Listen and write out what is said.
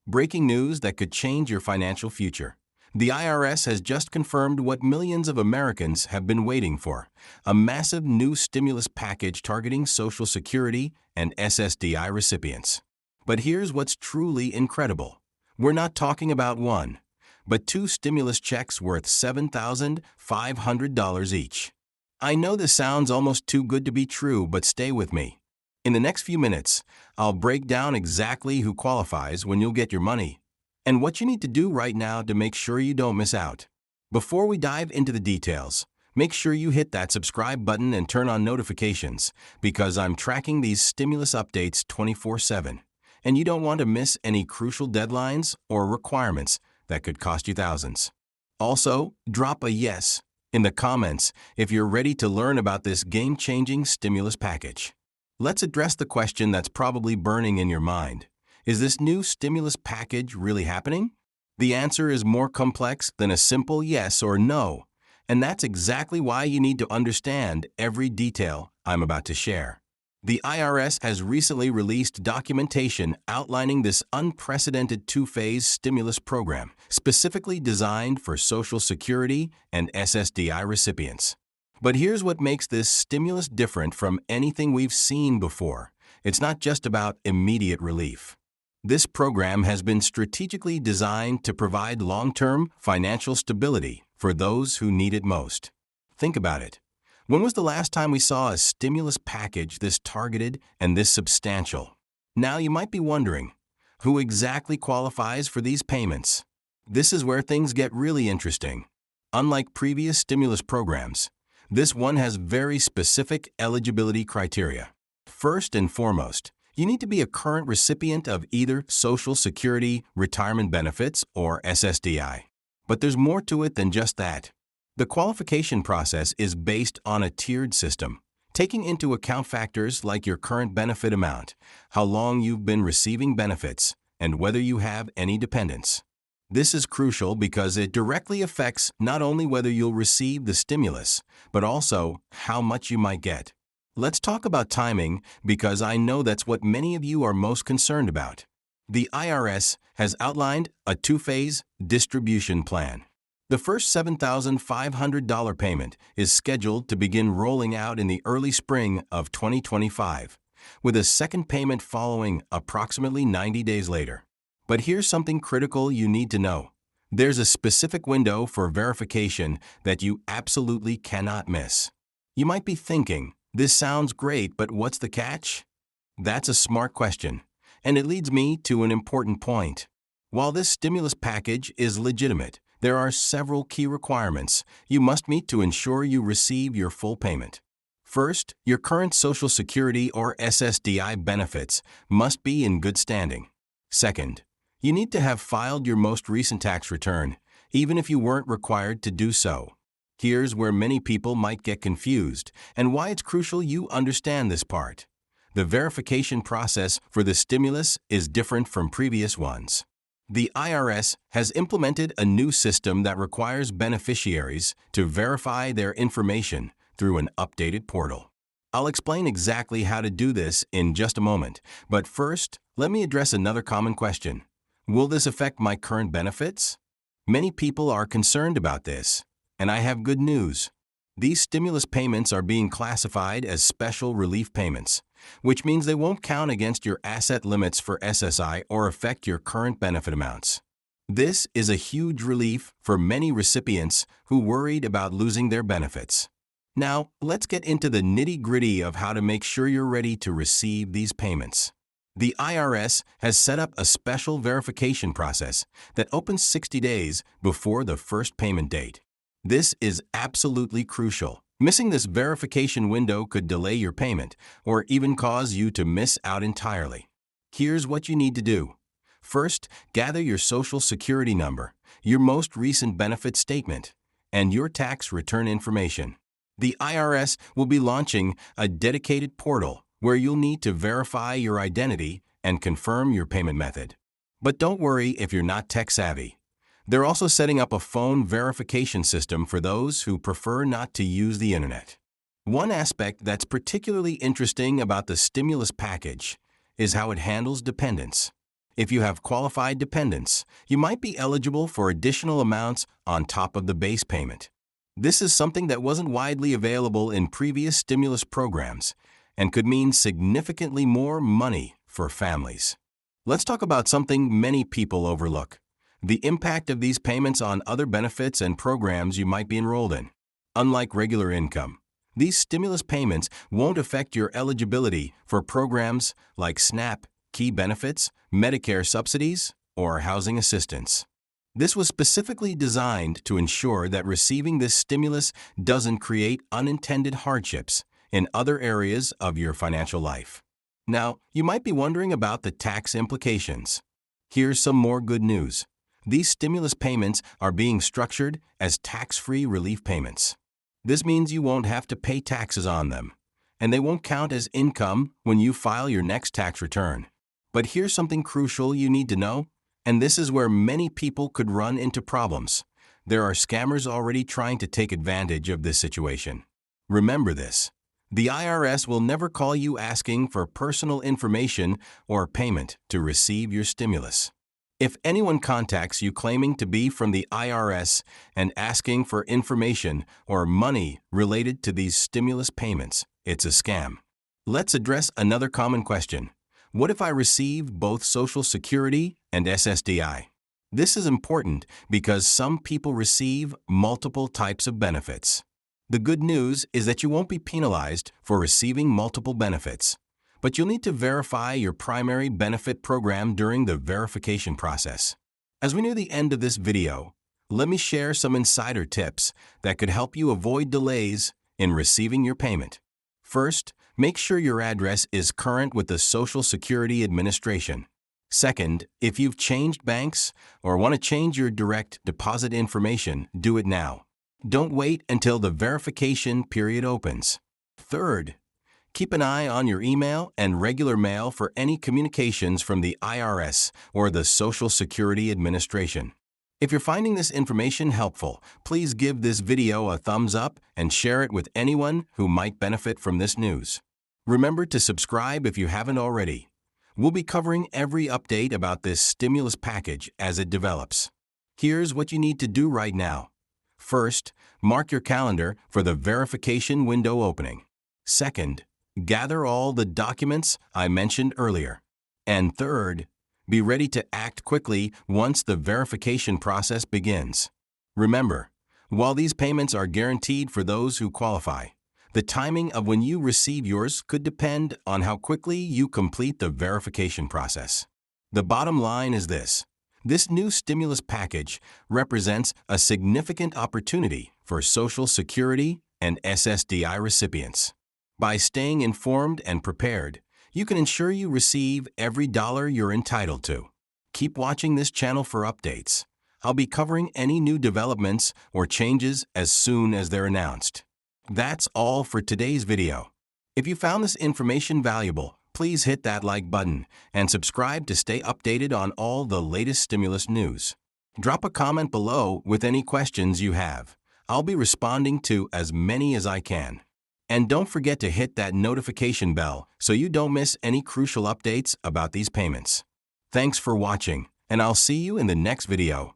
Breaking news that could change your financial future. The IRS has just confirmed what millions of Americans have been waiting for, a massive new stimulus package targeting Social Security and SSDI recipients. But here's what's truly incredible. We're not talking about one, but two stimulus checks worth $7,500 each. I know this sounds almost too good to be true, but stay with me. In the next few minutes, I'll break down exactly who qualifies when you'll get your money, and what you need to do right now to make sure you don't miss out. Before we dive into the details, make sure you hit that subscribe button and turn on notifications, because I'm tracking these stimulus updates 24/7, and you don't want to miss any crucial deadlines or requirements that could cost you thousands. Also, drop a yes in the comments if you're ready to learn about this game-changing stimulus package. Let's address the question that's probably burning in your mind. Is this new stimulus package really happening? The answer is more complex than a simple yes or no, and that's exactly why you need to understand every detail I'm about to share. The IRS has recently released documentation outlining this unprecedented two-phase stimulus program, specifically designed for Social Security and SSDI recipients. But here's what makes this stimulus different from anything we've seen before. It's not just about immediate relief. This program has been strategically designed to provide long-term financial stability for those who need it most. Think about it. When was the last time we saw a stimulus package this targeted and this substantial? Now you might be wondering, who exactly qualifies for these payments? This is where things get really interesting. Unlike previous stimulus programs, this one has very specific eligibility criteria. First and foremost, you need to be a current recipient of either Social Security, retirement benefits, or SSDI. But there's more to it than just that. The qualification process is based on a tiered system, taking into account factors like your current benefit amount, how long you've been receiving benefits, and whether you have any dependents. This is crucial because it directly affects not only whether you'll receive the stimulus, but also how much you might get. Let's talk about timing, because I know that's what many of you are most concerned about. The IRS has outlined a two-phase distribution plan. The first $7,500 payment is scheduled to begin rolling out in the early spring of 2025, with a second payment following approximately 90 days later. But here's something critical you need to know. There's a specific window for verification that you absolutely cannot miss. You might be thinking, this sounds great, but what's the catch? That's a smart question, and it leads me to an important point. While this stimulus package is legitimate, there are several key requirements you must meet to ensure you receive your full payment. First, your current Social Security or SSDI benefits must be in good standing. Second, you need to have filed your most recent tax return, even if you weren't required to do so. Here's where many people might get confused, and why it's crucial you understand this part. The verification process for the stimulus is different from previous ones. The IRS has implemented a new system that requires beneficiaries to verify their information through an updated portal. I'll explain exactly how to do this in just a moment, but first, let me address another common question. Will this affect my current benefits? Many people are concerned about this, and I have good news. These stimulus payments are being classified as special relief payments, which means they won't count against your asset limits for SSI or affect your current benefit amounts. This is a huge relief for many recipients who worried about losing their benefits. Now, let's get into the nitty-gritty of how to make sure you're ready to receive these payments. The IRS has set up a special verification process that opens 60 days before the first payment date. This is absolutely crucial. Missing this verification window could delay your payment or even cause you to miss out entirely. Here's what you need to do. First, gather your Social Security number, your most recent benefit statement, and your tax return information. The IRS will be launching a dedicated portal where you'll need to verify your identity and confirm your payment method. But don't worry if you're not tech-savvy. They're also setting up a phone verification system for those who prefer not to use the internet. One aspect that's particularly interesting about the stimulus package is how it handles dependents. If you have qualified dependents, you might be eligible for additional amounts on top of the base payment. This is something that wasn't widely available in previous stimulus programs and could mean significantly more money for families. Let's talk about something many people overlook: the impact of these payments on other benefits and programs you might be enrolled in. Unlike regular income, these stimulus payments won't affect your eligibility for programs like SNAP, key benefits, Medicare subsidies, or housing assistance. This was specifically designed to ensure that receiving this stimulus doesn't create unintended hardships in other areas of your financial life. Now, you might be wondering about the tax implications. Here's some more good news. These stimulus payments are being structured as tax-free relief payments. This means you won't have to pay taxes on them, and they won't count as income when you file your next tax return. But here's something crucial you need to know, and this is where many people could run into problems. There are scammers already trying to take advantage of this situation. Remember this: the IRS will never call you asking for personal information or payment to receive your stimulus. If anyone contacts you claiming to be from the IRS and asking for information or money related to these stimulus payments, it's a scam. Let's address another common question. What if I receive both Social Security and SSDI? This is important because some people receive multiple types of benefits. The good news is that you won't be penalized for receiving multiple benefits, but you'll need to verify your primary benefit program during the verification process. As we near the end of this video, let me share some insider tips that could help you avoid delays in receiving your payment. First, make sure your address is current with the Social Security Administration. Second, if you've changed banks or want to change your direct deposit information, do it now. Don't wait until the verification period opens. Third, keep an eye on your email and regular mail for any communications from the IRS or the Social Security Administration. If you're finding this information helpful, please give this video a thumbs up and share it with anyone who might benefit from this news. Remember to subscribe if you haven't already. We'll be covering every update about this stimulus package as it develops. Here's what you need to do right now. First, mark your calendar for the verification window opening. Second, gather all the documents I mentioned earlier. And third, be ready to act quickly once the verification process begins. Remember, while these payments are guaranteed for those who qualify, the timing of when you receive yours could depend on how quickly you complete the verification process. The bottom line is this: this new stimulus package represents a significant opportunity for Social Security and SSDI recipients. By staying informed and prepared, you can ensure you receive every dollar you're entitled to. Keep watching this channel for updates. I'll be covering any new developments or changes as soon as they're announced. That's all for today's video. If you found this information valuable, please hit that like button and subscribe to stay updated on all the latest stimulus news. Drop a comment below with any questions you have. I'll be responding to as many as I can. And don't forget to hit that notification bell so you don't miss any crucial updates about these payments. Thanks for watching, and I'll see you in the next video.